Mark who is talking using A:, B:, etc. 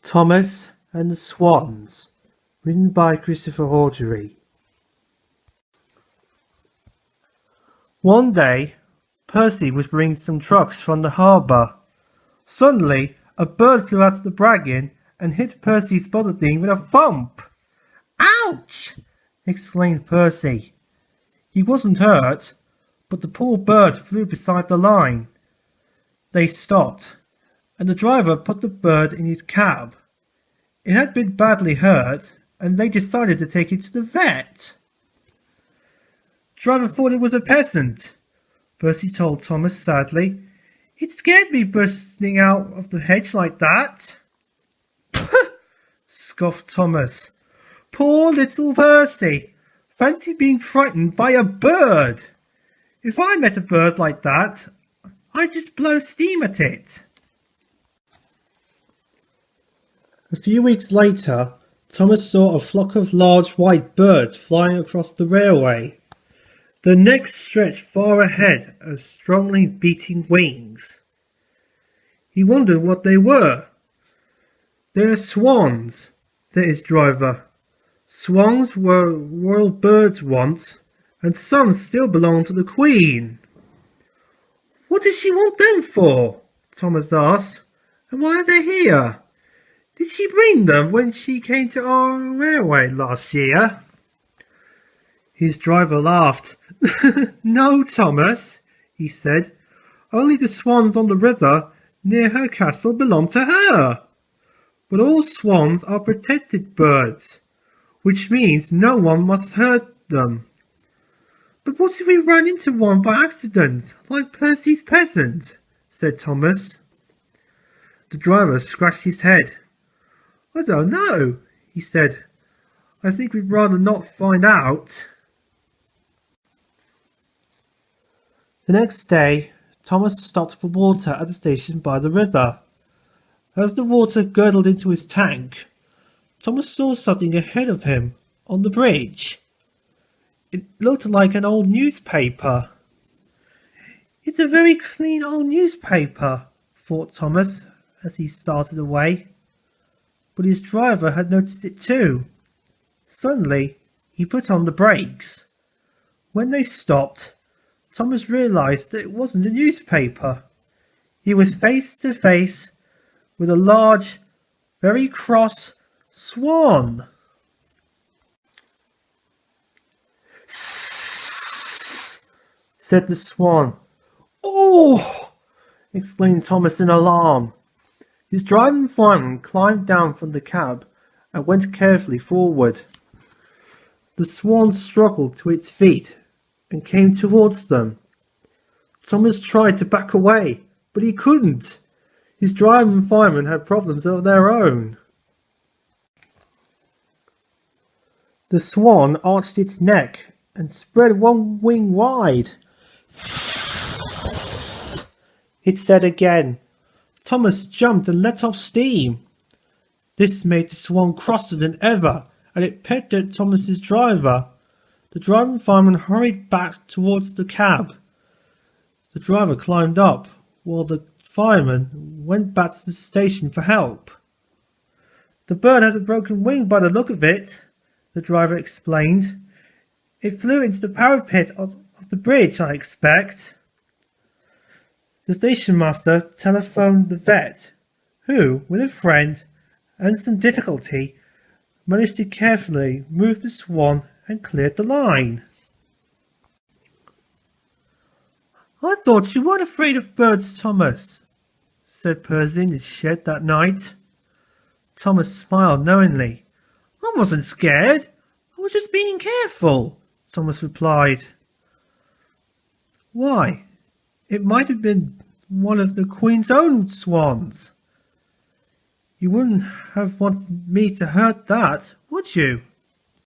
A: Thomas and the Swans, written by Christopher Horgery. One day, Percy was bringing some trucks from the harbour. Suddenly, a bird flew out of the bragging and hit Percy's thing with a thump. "Ouch!" exclaimed Percy. He wasn't hurt, but the poor bird flew beside the line. They stopped, and the driver put the bird in his cab. It had been badly hurt, and they decided to take it to the vet. Driver thought it was a peasant, Percy told Thomas sadly. "It scared me bursting out of the hedge like that." Scoffed Thomas. "Poor little Percy! Fancy being frightened by a bird! If I met a bird like that, I'd just blow steam at it." A few weeks later, Thomas saw a flock of large white birds flying across the railway. Their necks stretched far ahead as strongly beating wings. He wondered what they were. "They're swans," said his driver. "Swans were royal birds once, and some still belong to the Queen." "What does she want them for?" Thomas asked. "And why are they here? Did she bring them when she came to our railway last year?" His driver laughed. "No, Thomas," he said. "Only the swans on the river near her castle belong to her. But all swans are protected birds, which means no one must hurt them." "But what if we run into one by accident, like Percy's peasant?" said Thomas. The driver scratched his head. "I don't know," he said. "I think we'd rather not find out." The next day, Thomas stopped for water at the station by the river. As the water gurgled into his tank, Thomas saw something ahead of him on the bridge. It looked like an old newspaper. "It's a very clean old newspaper," thought Thomas as he started away. But his driver had noticed it too. Suddenly, he put on the brakes. When they stopped, Thomas realized that it wasn't a newspaper. He was face to face with a large, very cross swan. Said the swan. "Oh!" exclaimed Thomas in alarm. His driving fireman climbed down from the cab and went carefully forward. The swan struggled to its feet and came towards them. Thomas tried to back away, but he couldn't. His driving fireman had problems of their own. The swan arched its neck and spread one wing wide. It said again. Thomas jumped and let off steam. This made the swan crosser than ever, and it pecked at Thomas's driver. The driving fireman hurried back towards the cab. The driver climbed up, while the fireman went back to the station for help. "The bird has a broken wing by the look of it," the driver explained. "It flew into the parapet of the bridge, I expect." The station master telephoned the vet, who, with a friend and some difficulty, managed to carefully move the swan and cleared the line. "I thought you weren't afraid of birds, Thomas," said Percy in the shed that night. Thomas smiled knowingly. "I wasn't scared. I was just being careful," Thomas replied. "Why, it might have been one of the Queen's own swans. You wouldn't have wanted me to hurt that, would you?"